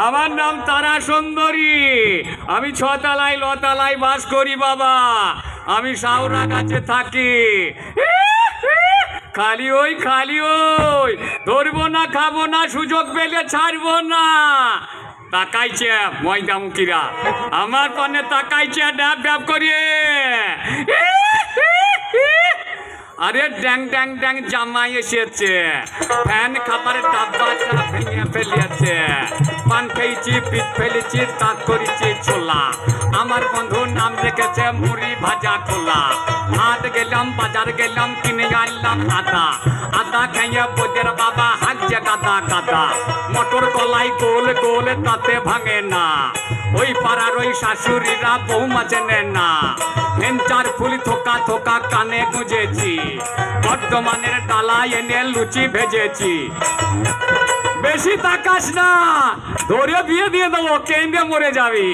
আমার নাম তারা সুন্দরী। আমি ছতলায় লতালায় বাস করি বাবা। আমি শাওরা গাছে থাকি। খালি ওই ধরবো না, খাবো না, সুযোগ পেলে ছাড়বো না। তাকাইছে ময়দামুখীরা, আমার পানে তাকাইছে ড্যাব ড্যাব করিয়ে। আরে ড্যাং ড্যাং ড্যাং জামাই এসেছে, ফ্যান খাবারের ডাব্বাটা ভেঙে ফেলিয়েছে। পান খেয়েছি, পিঠ ফেলেছি, দাঁত করেছি ছোলা। আমার বন্ধুর নাম রেখেছে মুড়ি ভাজা খোলা। হাট গেলাম, বাজার গেলাম, কিনে আনলাম আদা খেয়ে বোঝের বাবা হাঁকছে গাদা গাদা। মটর কলাই গোল গোল তাতে ভাঙে না। ওই পাড়ার ওই শাশুড়িরা বৌমা চেনে না। ভেঞ্চার ফুল থোকা থোকা কানে গুঁজেছি। বর্ধমানের ডালা এনে লুচি ভেজেছি। বেশি তাকাস না, ধরে বিয়ে দিয়ে দেবো, কেন্দ্রে মরে যাবি।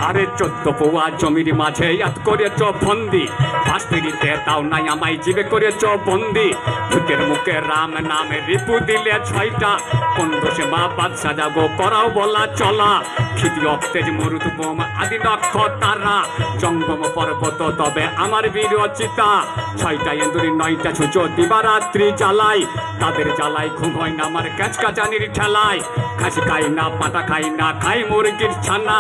আরে 14 পোয়া জমির মাঝে ইয়াদ করেছ বন্দি। ফাঁসিতে তাও নাই আমায় জিবে করেছ বন্দি। ভূতের মুখে রাম নামে রিপু দিলে 6টা। কোন দোষে মা বাদশা যাবো করাও বলা চলা। খিদি অক্তেজ মরুদ বোম আদি নক্ষর তারা। জঙ্গম পর্বত তবে আমার বিরচিতা। 6টা এন্দুরি 9টা ছুঁচো দিবারাত্রি জ্বালাই। তাদের জ্বালাই ঘুম হয় না আমার ক্যাচকাচানির ঠেলায়। খাসি খাই না, পাটা খাই না, খাই মুরগির ছানা।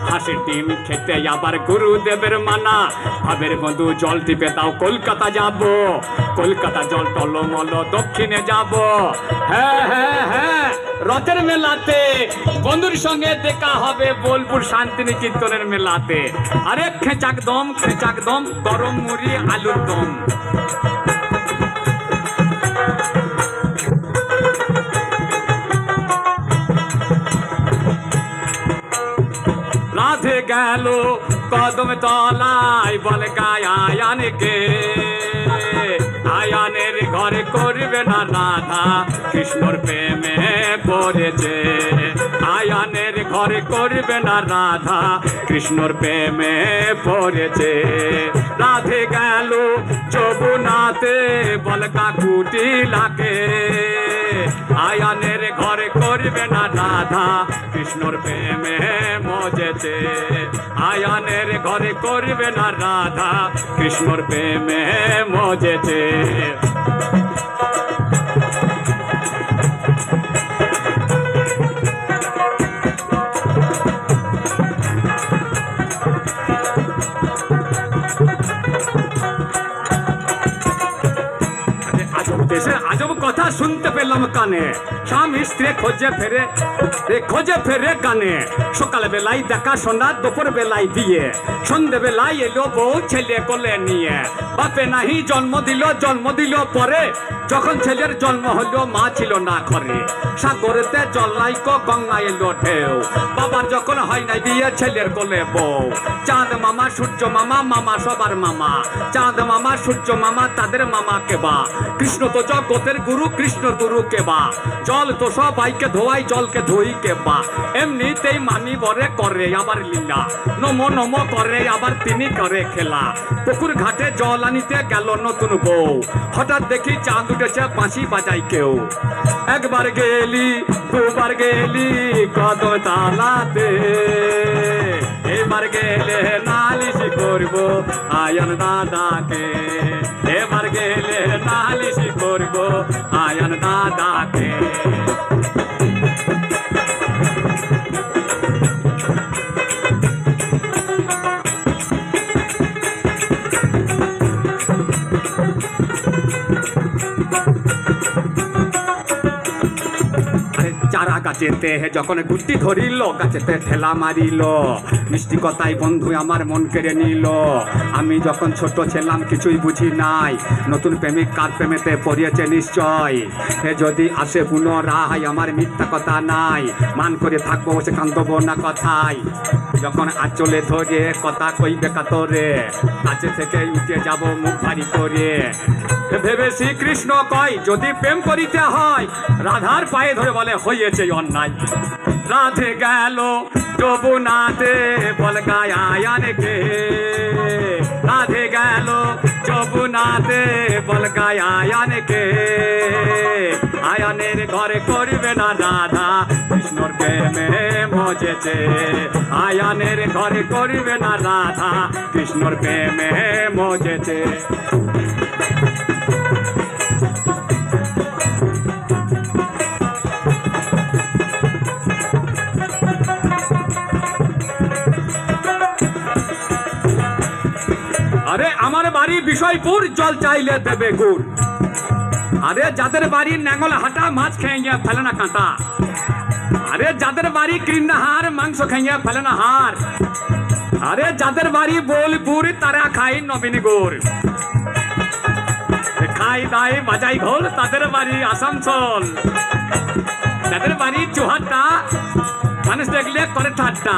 হাঁসের ডিম খেতে আবার গুরুদেবের মানা। ভাবের বন্ধু জল টিপে দাও, কলকাতা যাব। কলকাতা জল টলমল দক্ষিণে যাব। হ্যাঁ হ্যাঁ হ্যাঁ, রথের মেলাতে বন্ধুর সঙ্গে দেখা হবে বোলপুর শান্তিনিকেতনের মেলাতে। আরে খেচাক দম, গরম মুড়ি আলুর দম। রাধে গেল কদম তলায়, বলে গায় আয়ানকে। আয়ানের ঘরে করবে না রাধা, কৃষ্ণর প্রেমে পড়েছে। আয়ানের ঘরে করবে না রাধা, কৃষ্ণর প্রেমে পড়েছে। রাধে গেল যমুনাতে, বলে কাকুটি লাগে। আয়ানের ঘরে করবে না রাধা, কৃষ্ণর প্রেমে মজেছে। আয়ানের ঘরে করবে না রাধা, কৃষ্ণর প্রেমে মজেছে। আজব কথা শুনতে পেলাম কানে। স্বামী স্ত্রী খোঁজে ফেরে গানে। সকাল বেলায় দেখা শোনা, দুপুর বেলায় বিয়ে। সন্ধে বেলায় এলো বউ ছেলে কোলে নিয়ে। বাপে নাহি জন্ম দিল পরে। যখন ছেলের জন্ম হলো মা ছিল না ঘরে। সাগরেতে জল নাইকো, গঙ্গা এলো ঢেউ। বাবার যখন হয় নাই বিয়ে, ছেলের কোলে বউ। চাঁদ মামা সূর্য মামা, মামা সবার মামা। চাঁদ মামা সূর্য মামা, তাদের মামা কেবা। কৃষ্ণ তো জগতের গুরু, কৃষ্ণর গুরু কেবা। জল তো সবাইকে ধোয়াই, জলকে ধুই কেবা। এমনিতেই মানি বরে করে আবার লীলা। নমো নমো করে আবার তিনি করে খেলা। পুকুর ঘাটে জল আনিতে গেল নতুন বউ। হঠাৎ দেখি চাঁদ উঠেছে, বাঁশি বাজাই কেউ। একবার গেলি, দুবার গেলি কদম তালাতে। এবার গেলে নালিশ করবো আয়ন দাদাকে। এবার গেলে নালিশ করবো আয়ন দাদাকে। চারা গাছেতে যখন গুটি ধরিল, গাছেতে ঠেলা মারিল। মিষ্টি কথাই বন্ধু আমার মন কেড়ে নিল। আমি যখন ছোট ছিলাম কিছুই বুঝি নাই। নতুন প্রেমিক কার প্রেমেতে পড়িয়েছে নিশ্চয়। সে যদি আসে পুনরায়, আমার মিথ্যা কথা নাই। মান করে থাকবো, সে কান্দবো না কথায়। যখন আঁচলে ধরে কথা কইবে কাতরে, কাছে থেকে উঠে যাব মুখ ভারী করে। ভেবে শ্রীকৃষ্ণ কয়, যদি প্রেম করিতে হয়, রাধার পায়ে ধরে বলে হয়েছে অন্যায়। রাধে গেল যমুনাতে, বল গায় আয়ানকে। রাতে বলগায় আয়ানকে আয়ানের ঘরে করবে না রাধা কৃষ্ণর প্রেমে মজেছে আয়ানের ঘরে করবে না রাধা কৃষ্ণর প্রেমে মজেছে আরে আমার বাড়ি বিষয়পুর জল চাইলে দেবে গুড় আরে যাদের বাড়ি ন্যাঙ্গল হাটা মাছ খেয়ে ফেলে না কাঁটা আরে যাদের বাড়ি কৃষ্ণহার মাংস খেয়ে ফেলে না হার আরে যাদের বাড়ি বোলপুর তারা খায় নবীন গুড় খাই দাই বাজাই ঘোল তাদের বাড়ি আসানসোল যাদের বাড়ি চুহাট্টা মানুষ দেখলে করে ঠাট্টা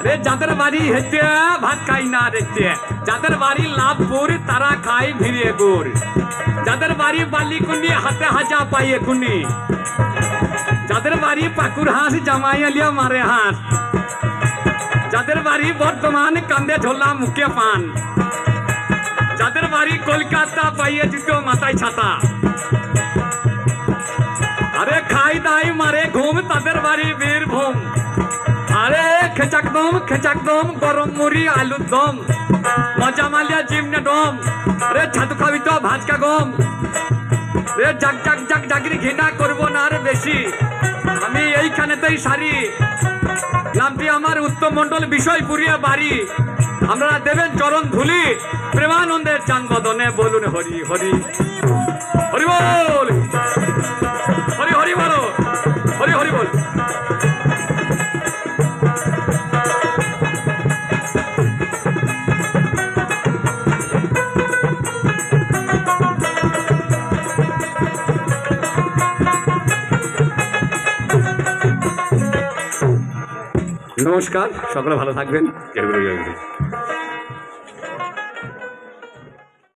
রে যাদের বাড়ি হেঁটে ভাত খাই না রেটে যাদের বাড়ি লাভপুর তারা খায় ভিড়ে গুড় যাদের বাড়ি বালিকুন্ডি হাতে হাজা পাইয়ে কুন্ডি যাদের বাড়ি পাকুর হাঁস জামাই লিয়া মারে হাঁস যাদের বাড়ি বর্তমান কান্দে ঝোলা মুখে পান যাদের বাড়ি কলকাতা পাইয়ে জুতো মাথায় ছাতা আরে খাই দাই মারে ঘুম তাদের বাড়ি বীরভূম আরে খেচাক দম গরম মুড়ি আলুর দম মজা মালিয়া জিমনে ডম রে ছাতু খাবি তো ভাজকা গম রে জাক জাগরি ঘৃণা করবো না আর বেশি আমি এইখানেতেই সারি নামটি আমার উত্তম মন্ডল বিষয়পুরিয়া বাড়ি আপনারা দেবেন চরণ ধুলি প্রেমানন্দের চান বদনে বলুন হরি হরি হরি বল হরি হরি বলো হরি হরি বল নমস্কার সকলে ভালো থাকবেন।